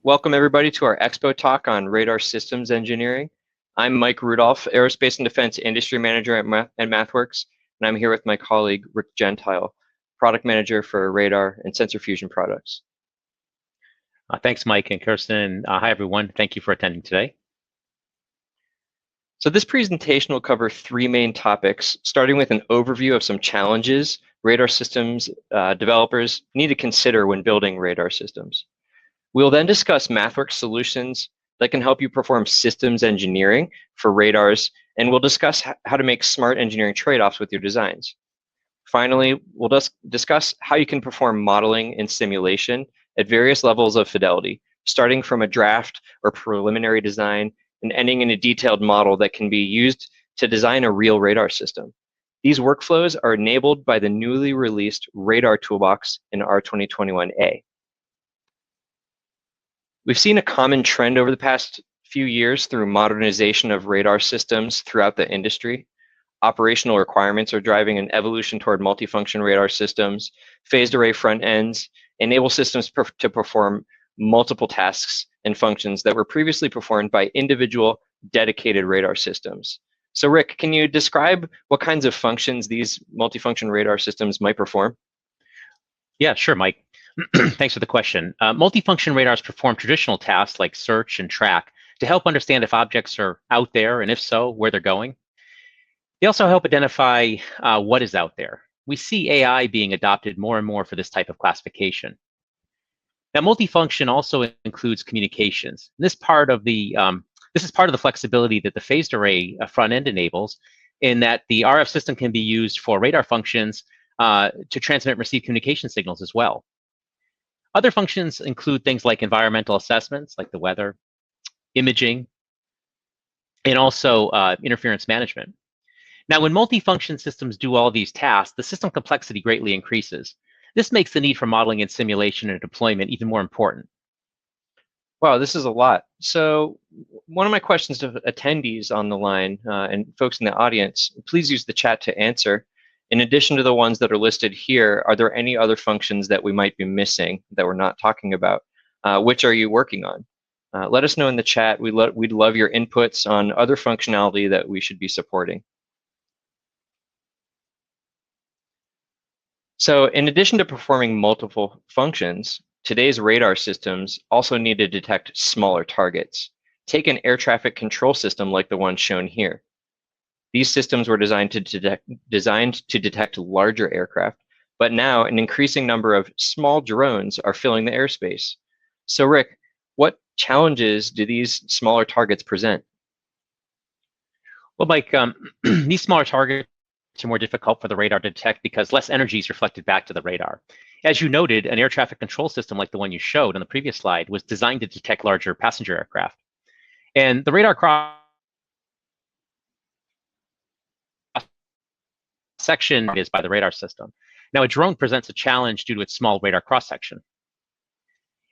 Welcome everybody to our Expo talk on radar systems engineering. I'm Mike Rudolph, Aerospace and Defense Industry Manager at MathWorks, and I'm here with my colleague Rick Gentile, Product Manager for radar and sensor fusion products. Thanks, Mike and Kirsten. Hi, everyone. Thank you for attending today. So this presentation will cover three main topics, starting with an overview of some challenges radar systems developers need to consider when building radar systems. We'll then discuss MathWorks solutions that can help you perform systems engineering for radars, and we'll discuss how to make smart engineering trade-offs with your designs. Finally, we'll discuss how you can perform modeling and simulation at various levels of fidelity, starting from a draft or preliminary design and ending in a detailed model that can be used to design a real radar system. These workflows are enabled by the newly released Radar Toolbox in R2021A. We've seen a common trend over the past few years through modernization of radar systems throughout the industry. Operational requirements are driving an evolution toward multifunction radar systems. Phased array front ends enable systems to perform multiple tasks and functions that were previously performed by individual dedicated radar systems. So Rick, can you describe what kinds of functions these multifunction radar systems might perform? Yeah, sure, Mike. Thanks for the question. Multifunction radars perform traditional tasks like search and track to help understand if objects are out there, and if so, where they're going. They also help identify what is out there. We see AI being adopted more and more for this type of classification. Now, multifunction also includes communications. This is part of the flexibility that the phased array front end enables, in that the RF system can be used for radar functions to transmit and receive communication signals as well. Other functions include things like environmental assessments, like the weather, imaging, and also interference management. Now, when multifunction systems do all these tasks, the system complexity greatly increases. This makes the need for modeling and simulation and deployment even more important. Wow, this is a lot. So one of my questions to attendees on the line and folks in the audience, please use the chat to answer. In addition to the ones that are listed here, are there any other functions that we might be missing that we're not talking about? Which are you working on? Let us know in the chat. We'd love your inputs on other functionality that we should be supporting. So in addition to performing multiple functions, today's radar systems also need to detect smaller targets. Take an air traffic control system like the one shown here. These systems were designed to detect larger aircraft, but now an increasing number of small drones are filling the airspace. So Rick, what challenges do these smaller targets present? Well, Mike, these smaller targets are more difficult for the radar to detect because less energy is reflected back to the radar. As you noted, an air traffic control system like the one you showed on the previous slide was designed to detect larger passenger aircraft. And the radar cross section is by the radar system. Now, a drone presents a challenge due to its small radar cross-section.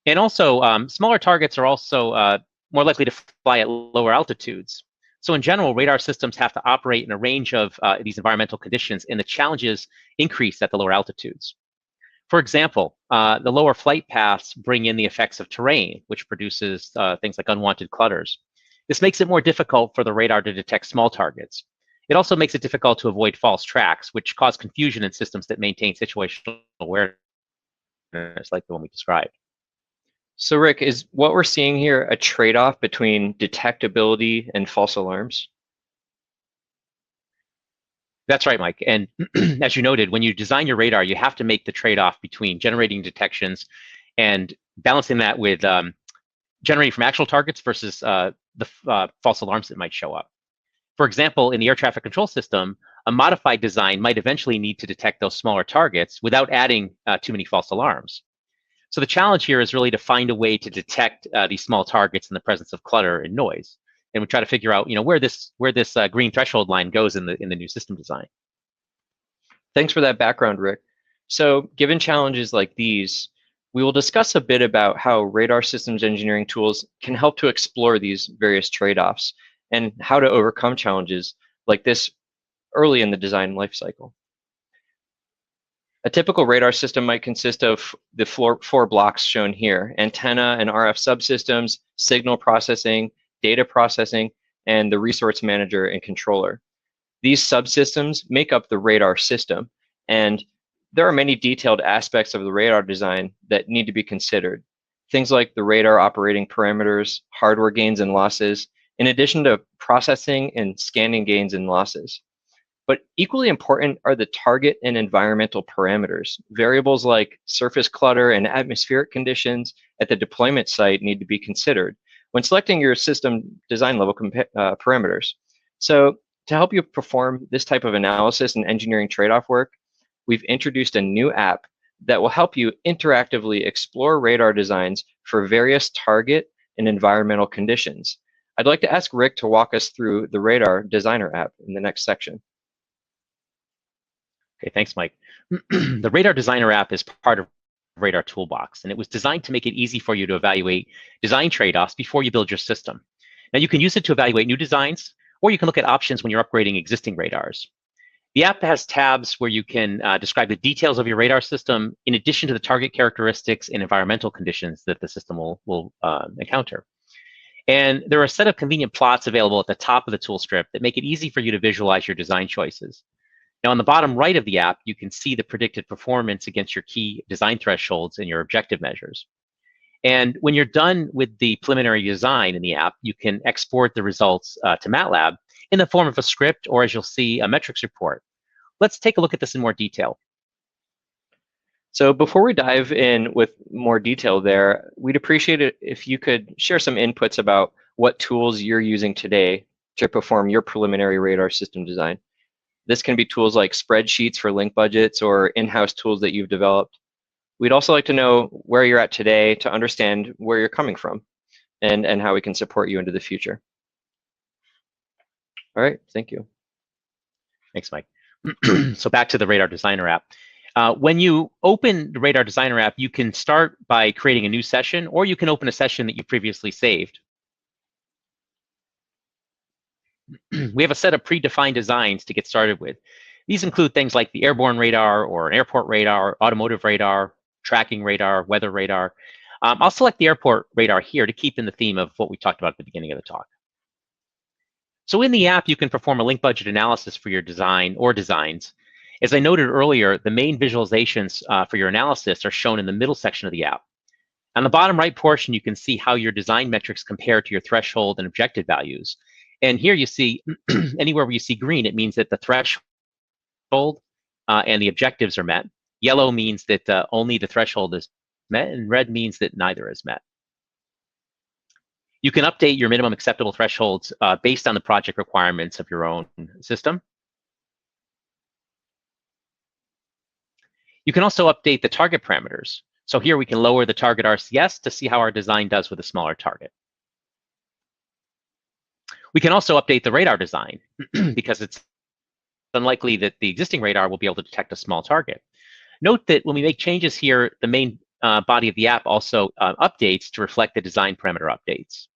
And also, smaller targets are also more likely to fly at lower altitudes. So in general, radar systems have to operate in a range of these environmental conditions, and the challenges increase at the lower altitudes. For example, the lower flight paths bring in the effects of terrain, which produces things like unwanted clutters. This makes it more difficult for the radar to detect small targets. It also makes it difficult to avoid false tracks, which cause confusion in systems that maintain situational awareness like the one we described. So Rick, is what we're seeing here a trade-off between detectability and false alarms? That's right, Mike. And as you noted, when you design your radar, you have to make the trade-off between generating detections and balancing that with generating from actual targets versus the false alarms that might show up. For example, in the air traffic control system, a modified design might eventually need to detect those smaller targets without adding too many false alarms. So the challenge here is really to find a way to detect these small targets in the presence of clutter and noise. And we try to figure out, where this green threshold line goes in the new system design. Thanks for that background, Rick. So given challenges like these, we will discuss a bit about how radar systems engineering tools can help to explore these various trade-offs and how to overcome challenges like this early in the design lifecycle. A typical radar system might consist of the four blocks shown here: antenna and RF subsystems, signal processing, data processing, and the resource manager and controller. These subsystems make up the radar system, and there are many detailed aspects of the radar design that need to be considered. Things like the radar operating parameters, hardware gains and losses, in addition to processing and scanning gains and losses. But equally important are the target and environmental parameters. Variables like surface clutter and atmospheric conditions at the deployment site need to be considered when selecting your system design level parameters. So to help you perform this type of analysis and engineering trade-off work, we've introduced a new app that will help you interactively explore radar designs for various target and environmental conditions. I'd like to ask Rick to walk us through the Radar Designer app in the next section. Okay, thanks, Mike. The Radar Designer app is part of Radar Toolbox, and it was designed to make it easy for you to evaluate design trade-offs before you build your system. Now, you can use it to evaluate new designs, or you can look at options when you're upgrading existing radars. The app has tabs where you can describe the details of your radar system in addition to the target characteristics and environmental conditions that the system will encounter. And there are a set of convenient plots available at the top of the tool strip that make it easy for you to visualize your design choices. Now, on the bottom right of the app, you can see the predicted performance against your key design thresholds and your objective measures. And when you're done with the preliminary design in the app, you can export the results to MATLAB in the form of a script, or as you'll see, a metrics report. Let's take a look at this in more detail. So before we dive in with more detail there, we'd appreciate it if you could share some inputs about what tools you're using today to perform your preliminary radar system design. This can be tools like spreadsheets for link budgets or in-house tools that you've developed. We'd also like to know where you're at today to understand where you're coming from and how we can support you into the future. All right, thank you. Thanks, Mike. So back to the Radar Designer app. When you open the Radar Designer app, you can start by creating a new session, or you can open a session that you previously saved. We have a set of predefined designs to get started with. These include things like the airborne radar or an airport radar, automotive radar, tracking radar, weather radar. I'll select the airport radar here to keep in the theme of what we talked about at the beginning of the talk. So in the app, you can perform a link budget analysis for your design or designs. As I noted earlier, the main visualizations for your analysis are shown in the middle section of the app. On the bottom right portion, you can see how your design metrics compare to your threshold and objective values. And here you see, anywhere where you see green, it means that the threshold and the objectives are met. Yellow means that only the threshold is met, and red means that neither is met. You can update your minimum acceptable thresholds based on the project requirements of your own system. You can also update the target parameters. So here we can lower the target RCS to see how our design does with a smaller target. We can also update the radar design because it's unlikely that the existing radar will be able to detect a small target. Note that when we make changes here, the main body of the app also updates to reflect the design parameter updates.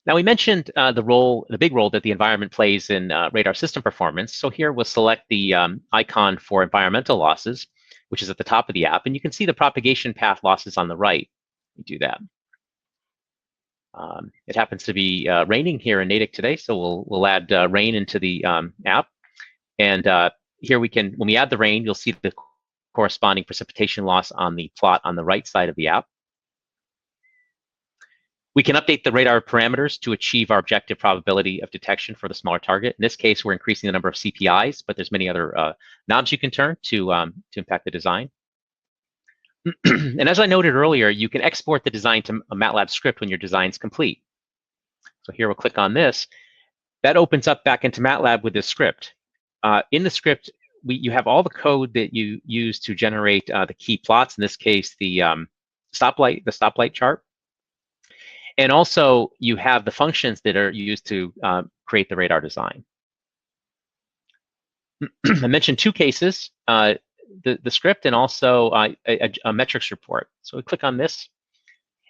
Now, we mentioned the big role that the environment plays in radar system performance. So here we'll select the icon for environmental losses, which is at the top of the app, and you can see the propagation path losses on the right. We do that. It happens to be raining here in Natick today, so we'll add rain into the app. And here we can, when we add the rain, you'll see the corresponding precipitation loss on the plot on the right side of the app. We can update the radar parameters to achieve our objective probability of detection for the smaller target. In this case, we're increasing the number of CPIs, but there's many other knobs you can turn to impact the design. And as I noted earlier, you can export the design to a MATLAB script when your design's complete. So here we'll click on this. That opens up back into MATLAB with this script. In the script, you have all the code that you use to generate the key plots, in this case, the stoplight chart. And also, you have the functions that are used to create the radar design. I mentioned two cases, the script and also a metrics report. So we click on this,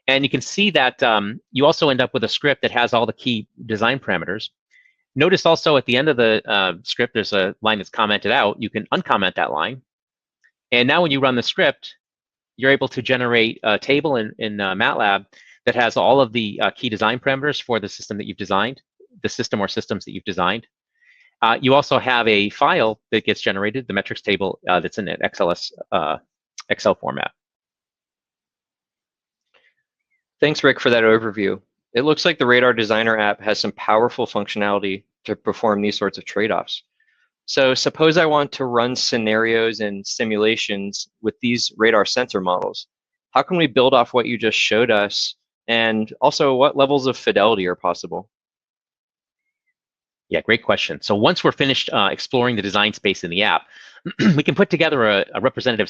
and you can see that you also end up with a script that has all the key design parameters. Notice also at the end of the script, there's a line that's commented out. You can uncomment that line. And now when you run the script, you're able to generate a table in MATLAB that has all of the key design parameters for the system that you've designed, the system or systems that you've designed. You also have a file that gets generated, the metrics table that's in an Excel format. Thanks, Rick, for that overview. It looks like the Radar Designer app has some powerful functionality to perform these sorts of trade-offs. So suppose I want to run scenarios and simulations with these radar sensor models. How can we build off what you just showed us? And also, what levels of fidelity are possible? Yeah, great question. So once we're finished exploring the design space in the app, we can put together a representative